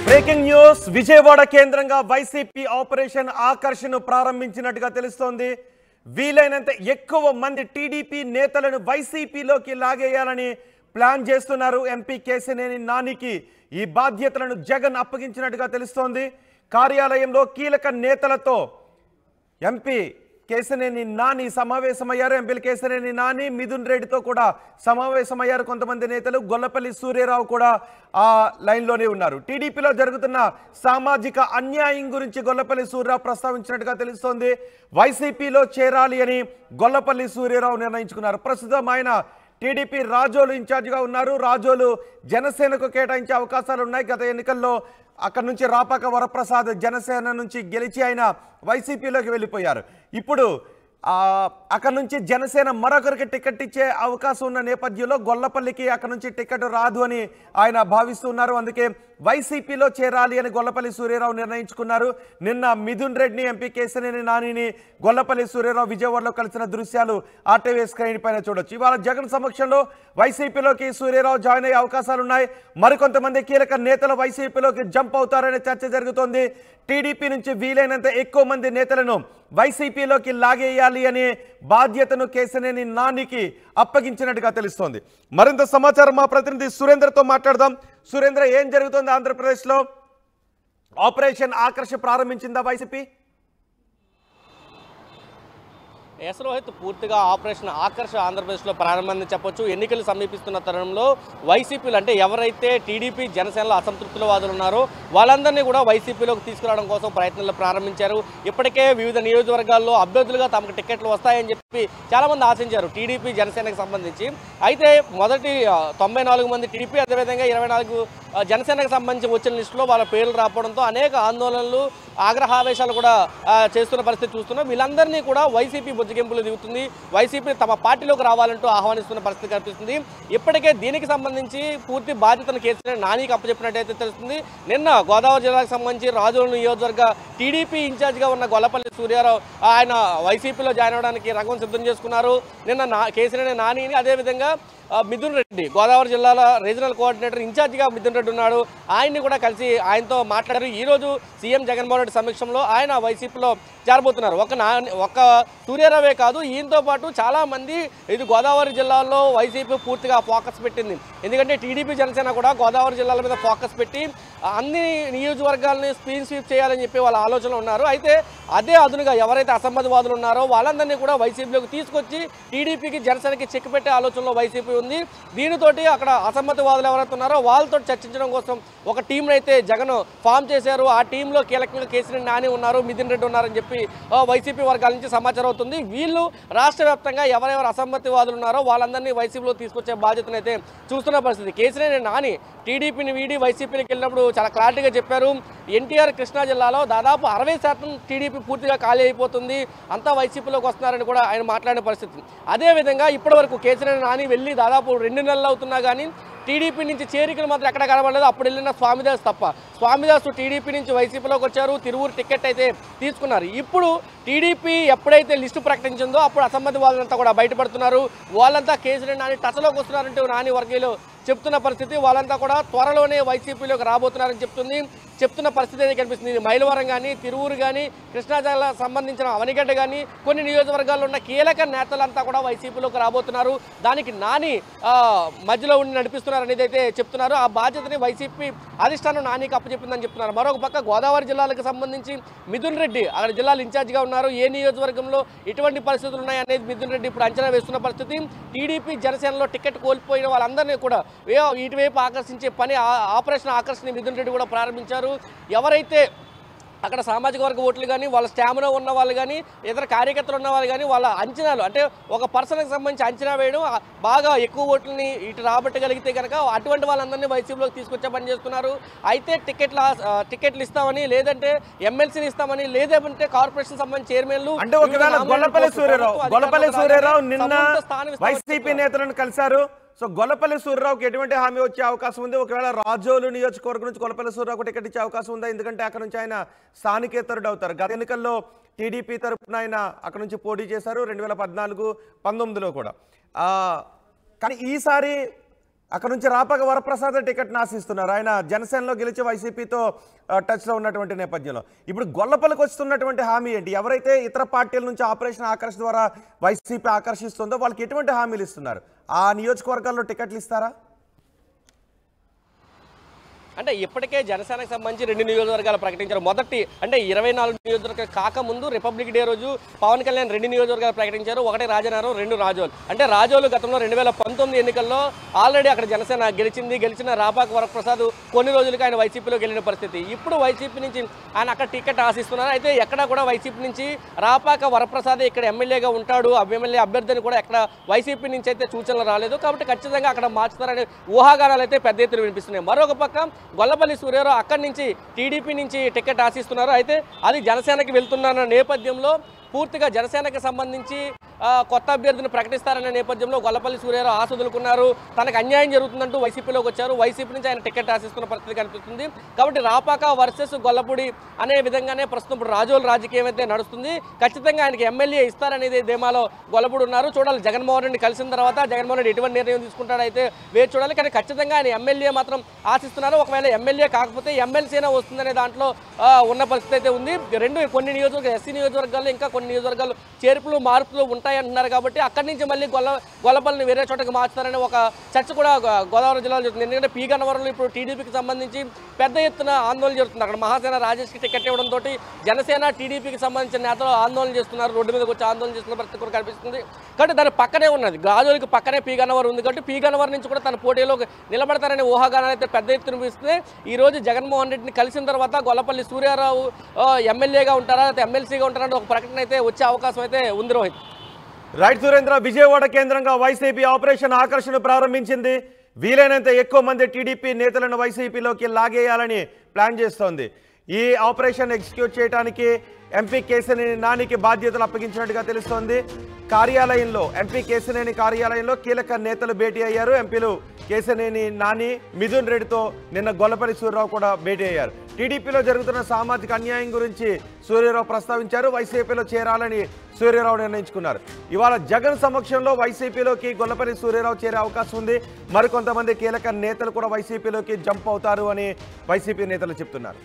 Breaking news Vijayawada కేంద్రంగా YCP operation ఆకర్షణ ప్రారంభించినట్టుగా తెలుస్తోంది. వీలైనంత ఎక్కువ మంది టీడీపీ నేతలను వైసీపీలోకి లాగేయాలని ప్లాన్ చేస్తున్నారు. ఎంపీ కేశినేని నానికి ఈ బాధ్యతలను జగన్ అప్పగించినట్టుగా తెలుస్తోంది. కార్యాలయంలో కీలక నేతలతో ఎంపీ కేశినేని నాని సమావేశమయ్యారు. ఎంపీలు కేశినేని నాని, మిథున్ రెడ్డితో కూడా సమావేశమయ్యారు కొంతమంది నేతలు. గొల్లపల్లి సూర్యారావు కూడా ఆ లైన్లోనే ఉన్నారు. టీడీపీలో జరుగుతున్న సామాజిక అన్యాయం గురించి గొల్లపల్లి సూర్యరావు ప్రస్తావించినట్టుగా తెలుస్తోంది. వైసీపీలో చేరాలి అని గొల్లపల్లి సూర్యారావు నిర్ణయించుకున్నారు. ప్రస్తుతం ఆయన టీడీపీ రాజోలు ఇన్ఛార్జిగా ఉన్నారు. రాజోలు జనసేనకు కేటాయించే అవకాశాలు ఉన్నాయి. గత ఎన్నికల్లో అక్కడి నుంచి రాపాక వరప్రసాద్ జనసేన నుంచి గెలిచి ఆయన వైసీపీలోకి వెళ్ళిపోయారు. ఇప్పుడు అక్కడ నుంచి జనసేన మరొకరికి టికెట్ ఇచ్చే అవకాశం ఉన్న నేపథ్యంలో గొల్లపల్లికి అక్కడ నుంచి టికెట్ రాదు అని ఆయన భావిస్తున్నారు. అందుకే వైసీపీలో చేరాలి అని గొల్లపల్లి సూర్యారావు నిర్ణయించుకున్నారు. నిన్న మిథున్ రెడ్డిని, ఎంపీ కేశినేని నానిని గొల్లపల్లి సూర్యారావు విజయవాడలో కలిసిన దృశ్యాలు ఆర్టీవీ స్క్రీన్ పైన చూడొచ్చు. ఇవాళ జగన్ సమక్షంలో వైసీపీలోకి సూర్యారావు జాయిన్ అయ్యే అవకాశాలు ఉన్నాయి. మరికొంతమంది కీలక నేతలు వైసీపీలోకి జంప్ అవుతారనే చర్చ జరుగుతోంది. టీడీపీ నుంచి వీలైనంత ఎక్కువ మంది నేతలను వైసీపీలోకి లాగేయాలి అనే బాధ్యతను కేశినేని నానికి అప్పగించినట్టుగా తెలుస్తోంది. మరింత సమాచారం మా ప్రతినిధి సురేంద్రతో మాట్లాడదాం. సురేంద్ర, ఏం జరుగుతోంది ఆంధ్రప్రదేశ్లో? ఆపరేషన్ ఆకర్ష ప్రారంభించిందా వైసీపీ? ఎస్ రోహిత్, పూర్తిగా ఆపరేషన్ ఆకర్ష ఆంధ్రప్రదేశ్లో ప్రారంభమని చెప్పొచ్చు. ఎన్నికలు సమీపిస్తున్న తరుణంలో వైసీపీలు అంటే ఎవరైతే టీడీపీ జనసేనలో అసంతృప్తుల వాదులు ఉన్నారో వాళ్ళందరినీ కూడా వైసీపీలోకి తీసుకురావడం కోసం ప్రయత్నాలు ప్రారంభించారు. ఇప్పటికే వివిధ నియోజకవర్గాల్లో అభ్యర్థులుగా తమకు టికెట్లు వస్తాయని చెప్పి చాలామంది ఆశించారు టీడీపీ జనసేనకు సంబంధించి. అయితే మొదటి 94 మంది టీడీపీ, అదేవిధంగా 24 జనసేనకు సంబంధించి వచ్చిన లిస్టులో వాళ్ళ పేర్లు రావడంతో అనేక ఆందోళనలు, ఆగ్రహావేశాలు కూడా చేస్తున్న పరిస్థితి చూస్తున్నాం. వీళ్ళందరినీ కూడా వైసీపీ బుజ్జగింపులు దిగుతుంది. వైసీపీ తమ పార్టీలోకి రావాలంటూ ఆహ్వానిస్తున్న పరిస్థితి కనిపిస్తుంది. ఇప్పటికే దీనికి సంబంధించి పూర్తి బాధ్యతను కేసీఆర్ నానికి అప్పచెప్పినట్టయితే తెలుస్తుంది. నిన్న గోదావరి జిల్లాకు సంబంధించి రాజోలు నియోజకవర్గ టీడీపీ ఇన్ఛార్జిగా ఉన్న గొల్లపల్లి సూర్యారావు ఆయన వైసీపీలో జాయిన్ అవడానికి రంగం సిద్ధం చేసుకున్నారు. నిన్న కేసీఆర్ నానిని, అదేవిధంగా మిథున్ రెడ్డి గోదావరి జిల్లాల రీజనల్ కోఆర్డినేటర్ ఇన్ఛార్జిగా మిథున్ రెడ్డి ఉన్నాడు. ఆయన్ని కూడా కలిసి ఆయనతో మాట్లాడారు. ఈరోజు సీఎం జగన్మోహన్ రెడ్డి సమక్షంలో ఆయన వైసీపీలో చేరబోతున్నారు. ఒక సూర్యారావే కాదు, ఈయనతో పాటు చాలామంది ఇది గోదావరి జిల్లాలో వైసీపీ పూర్తిగా ఫోకస్ పెట్టింది. ఎందుకంటే టీడీపీ జనసేన కూడా గోదావరి జిల్లాల మీద ఫోకస్ పెట్టి అన్ని నియోజకవర్గాలని స్క్రీన్ స్వీప్ చేయాలని చెప్పి వాళ్ళ ఆలోచనలు ఉన్నారు. అయితే అదే అదునుగా ఎవరైతే అసమ్మతివాదులు ఉన్నారో వాళ్ళందరినీ కూడా వైసీపీలోకి తీసుకొచ్చి టీడీపీకి జనసేనకి చెక్ పెట్టే ఆలోచనలో వైసీపీ ఉంది. దీనితోటి అక్కడ అసమ్మతివాదులు ఎవరైతే ఉన్నారో వాళ్ళతో చర్చించడం కోసం ఒక టీంని అయితే జగన్ ఫామ్ చేశారు. ఆ టీంలో కీలకంగా కేసీఆర్ నాని ఉన్నారు, మిథున్ రెడ్డి ఉన్నారని చెప్పి వైసీపీ వర్గాల నుంచి సమాచారం అవుతుంది. వీళ్ళు రాష్ట్ర వ్యాప్తంగా ఎవరెవరు అసమ్మతివాదులు ఉన్నారో వాళ్ళందరినీ వైసీపీలో తీసుకొచ్చే బాధ్యతను అయితే చూస్తున్న పరిస్థితి. కేసీఆర్ నాని టీడీపీని వీడి వైసీపీకి వెళ్ళినప్పుడు చాలా క్లారిటీగా చెప్పారు. ఎన్టీఆర్ కృష్ణా జిల్లాలో దాదాపు 60% టీడీపీ పూర్తిగా ఖాళీ అయిపోతుంది, అంతా వైసీపీలోకి వస్తున్నారని కూడా ఆయన మాట్లాడిన పరిస్థితి. అదేవిధంగా ఇప్పటి వరకు కేసీఆర్ నాని వెళ్ళి దాదాపు 2 నెలలు అవుతున్నా కానీ టీడీపీ నుంచి చేరికలు మాత్రం ఎక్కడ కనబడలేదు. అప్పుడు వెళ్ళిన స్వామిదాస్ తప్ప. స్వామిదాస్ టీడీపీ నుంచి వైసీపీలోకి వచ్చారు, తిరువురు టికెట్ అయితే తీసుకున్నారు. ఇప్పుడు టీడీపీ ఎప్పుడైతే లిస్టు ప్రకటించిందో అప్పుడు అసమ్మతివాదులంతా కూడా బయటపడుతున్నారు. వాళ్ళంతా కేసీఆర్ నాని టచ్లోకి వస్తున్నారంటూ నాని వర్గీయులు చెప్తున్న పరిస్థితి. వాళ్ళంతా కూడా త్వరలోనే వైసీపీలోకి రాబోతున్నారని చెప్తున్న పరిస్థితి అయితే కనిపిస్తుంది. మైలవరం కానీ, తిరువురు కానీ, కృష్ణా జిల్లా సంబంధించిన అవనిగడ్డ కానీ కొన్ని నియోజకవర్గాల్లో ఉన్న కీలక నేతలంతా కూడా వైసీపీలోకి రాబోతున్నారు. దానికి నాని మధ్యలో ఉండి నడిపిస్తున్నారు అనేది అయితే చెప్తున్నారు. ఆ బాధ్యతని వైసీపీ అధిష్టానం నానికి అప్పచెప్పిందని చెప్తున్నారు. మరొక పక్క గోదావరి జిల్లాలకు సంబంధించి మిథున్ రెడ్డి అక్కడ జిల్లాల ఇన్ఛార్జిగా ఉన్నారు. ఏ నియోజకవర్గంలో ఎటువంటి పరిస్థితులు ఉన్నాయనేది మిథున్ రెడ్డి ఇప్పుడు అంచనా వేస్తున్న పరిస్థితి. టీడీపీ జనసేనలో టికెట్ కోల్పోయిన వాళ్ళందరినీ కూడా ఇటువైపు ఆకర్షించే పని ఆపరేషన్ ఆకర్షణ మిథున్ రెడ్డి కూడా ప్రారంభించారు. ఎవరైతే అక్కడ సామాజిక వర్గ ఓట్లు కానీ, వాళ్ళ స్టామినా ఉన్న వాళ్ళు కానీ, ఇతర కార్యకర్తలు ఉన్న వాళ్ళు కానీ వాళ్ళ అంచనాలు అంటే ఒక పర్సన్కి సంబంధించి అంచనా వేయడం, బాగా ఎక్కువ ఓట్లని ఇటు రాబట్టగలిగితే కనుక అటువంటి వాళ్ళందరినీ వైసీపీలోకి తీసుకొచ్చే పని చేస్తున్నారు. అయితే టికెట్లు ఇస్తామని, లేదంటే ఎమ్మెల్సీలు ఇస్తామని, లేదంటే కార్పొరేషన్ సంబంధించి చైర్మన్లు అంటే ఒకవేళ గొల్లపల్లి సూర్యారావు నిన్న వైసీపీ నేతలను కలిశారు. సో గొల్లపల్లి సూర్యరావుకి ఎటువంటి హామీ వచ్చే అవకాశం ఉంది? ఒకవేళ రాజోలు నియోజకవర్గం నుంచి గొల్లపల్లి సూర్యరావుకు టికెట్ ఇచ్చే అవకాశం ఉందా? ఎందుకంటే అక్కడ నుంచి ఆయన స్థానికేతరుడు అవుతారు. గత ఎన్నికల్లో టీడీపీ తరఫున ఆయన అక్కడ నుంచి పోటీ చేశారు 2014, 19లో కూడా. కానీ ఈసారి అక్కడ నుంచి రాపాక వరప్రసాద్ టికెట్ని ఆశిస్తున్నారు. ఆయన జనసేనలో గెలిచి వైసీపీతో టచ్లో ఉన్నటువంటి నేపథ్యంలో ఇప్పుడు గొల్లపల్లికి వస్తున్నటువంటి హామీ ఏంటి? ఎవరైతే ఇతర పార్టీల నుంచి ఆపరేషన్ ఆకర్ష్ ద్వారా వైసీపీ ఆకర్షిస్తుందో వాళ్ళకి ఎటువంటి హామీలు ఇస్తున్నారు? ఆ నియోజకవర్గాల్లో టికెట్లు ఇస్తారా? అంటే ఇప్పటికే జనసేనకు సంబంధించి 2 నియోజకవర్గాలు ప్రకటించారు. మొదటి అంటే 24 నియోజకవర్గాలు కాకముందు రిపబ్లిక్ డే రోజు పవన్ కళ్యాణ్ 2 నియోజకవర్గాలు ప్రకటించారు. ఒకటి రాజనగరం, 2 రాజోలు. అంటే రాజోలు గతంలో 2019 ఎన్నికల్లో ఆల్రెడీ అక్కడ జనసేన గెలిచిన రాపాక వరప్రసాద్ కొన్ని రోజులకి ఆయన వైసీపీలో గెలిచిన పరిస్థితి. ఇప్పుడు వైసీపీ నుంచి ఆయన అక్కడ టికెట్ ఆశిస్తున్నారు. అయితే ఎక్కడ కూడా వైసీపీ నుంచి రాపాక వరప్రసాద్ ఇక్కడ ఎమ్మెల్యేగా ఉంటాడు, ఎమ్మెల్యే అభ్యర్థిని కూడా ఎక్కడ వైసీపీ నుంచి అయితే సూచనలు రాలేదు. కాబట్టి ఖచ్చితంగా అక్కడ మార్చుతారనే ఊహాగానాలు అయితే పెద్ద ఎత్తున వినిపిస్తున్నాయి. మరొక పక్క గొల్లపల్లి సూర్యారావు అక్కడి నుంచి టీడీపీ నుంచి టికెట్ ఆశిస్తున్నారు. అయితే అది జనసేనకి వెళ్తున్న నేపథ్యంలో పూర్తిగా జనసేనకి సంబంధించి కొత్త అభ్యర్థిని ప్రకటిస్తారనే నేపథ్యంలో గొల్లపల్లి సూర్యారావు ఆశొదులుకున్నారు. తనకు అన్యాయం జరుగుతుందంటూ వైసీపీలోకి వచ్చారు. వైసీపీ నుంచి ఆయన టికెట్ ఆశిస్తున్న పరిస్థితి కనిపిస్తుంది. కాబట్టి రాపాక వర్సెస్ గొల్లపూడి అనే విధంగానే ప్రస్తుతం ఇప్పుడు రాజోలు రాజకీయం అయితే నడుస్తుంది. ఖచ్చితంగా ఆయనకి ఎమ్మెల్యే ఇస్తారనేది ధీమాలో గొల్లపూడి ఉన్నారు. చూడాలి జగన్మోహన్ రెడ్డి కలిసిన తర్వాత జగన్మోహన్ రెడ్డి ఎటువంటి నిర్ణయం తీసుకుంటాడైతే వేచి చూడాలి. కానీ ఖచ్చితంగా ఆయన ఎమ్మెల్యే మాత్రం ఆశిస్తున్నారు. ఒకవేళ ఎమ్మెల్యే కాకపోతే ఎమ్మెల్సీనే వస్తుందనే దాంట్లో ఉన్న పరిస్థితి అయితే ఉంది. కొన్ని నియోజకవర్గాలు ఎస్సీ నియోజకవర్గాల్లో ఇంకా కొన్ని నియోజకవర్గాలు చేర్పులు మార్పులు ఉంటాయంటున్నారు. కాబట్టి అక్కడి నుంచి మళ్ళీ గొల్లపల్లిని వేరే చోటకి మార్చుతారనే ఒక చర్చ కూడా గోదావరి జిల్లాలో జరుగుతుంది. ఎందుకంటే పీ గన్నవరంలో ఇప్పుడు టీడీపీకి సంబంధించి పెద్ద ఎత్తున ఆందోళన జరుగుతుంది. అక్కడ మహాసేన రాజేష్కి టికెట్ ఇవ్వడంతో జనసేన టీడీపీకి సంబంధించిన నేతలు ఆందోళన చేస్తున్నారు. రోడ్డు మీదకి వచ్చి ఆందోళన చేస్తున్న పరిస్థితి కూడా కనిపిస్తుంది. కాబట్టి దాని పక్కనే ఉన్నది రాజోలికి పక్కనే పీ గన్నవరం ఉంది. కాబట్టి పీ గన్నవరం నుంచి కూడా తన పోటీలో నిలబడతారనే ఊహాగానాలు అయితే పెద్ద ఎత్తున వినిపిస్తుంది. ఈ రోజు జగన్మోహన్ రెడ్డిని కలిసిన తర్వాత గొల్లపల్లి సూర్యారావు ఎమ్మెల్యేగా ఉంటారా లేకపోతే ఎమ్మెల్సీగా ఉంటారా ఒక ప్రకటన అయితే వచ్చే అవకాశం అయితే ఉంది. రోహిత్. రైట్ సురేంద్ర, విజయవాడ కేంద్రంగా వైసీపీ ఆపరేషన్ ఆకర్షణ ప్రారంభించింది. వీలైనంత ఎక్కువ మంది టీడీపీ నేతలను వైసీపీలోకి లాగేయాలని ప్లాన్ చేస్తోంది. ఈ ఆపరేషన్ ఎగ్జిక్యూట్ చేయడానికి ఎంపీ కేశినేని నానికి బాధ్యతలు అప్పగించినట్టుగా తెలుస్తోంది. కార్యాలయంలో ఎంపీ కేశినేని కార్యాలయంలో కీలక నేతలు భేటీ అయ్యారు. ఎంపీలు కేశినేని నాని, మిథున్ రెడ్డితో నిన్న గొల్లపల్లి సూర్యరావు కూడా భేటీ అయ్యారు. టీడీపీలో జరుగుతున్న సామాజిక అన్యాయం గురించి సూర్యరావు ప్రస్తావించారు. వైసీపీలో చేరాలని సూర్యరావు నిర్ణయించుకున్నారు. ఇవాళ జగన్ సమక్షంలో వైసీపీలోకి గొల్లపల్లి సూర్యరావు చేరే అవకాశం ఉంది. మరికొంతమంది కీలక నేతలు కూడా వైసీపీలోకి జంప్ అవుతారు అని వైసీపీ నేతలు చెప్తున్నారు.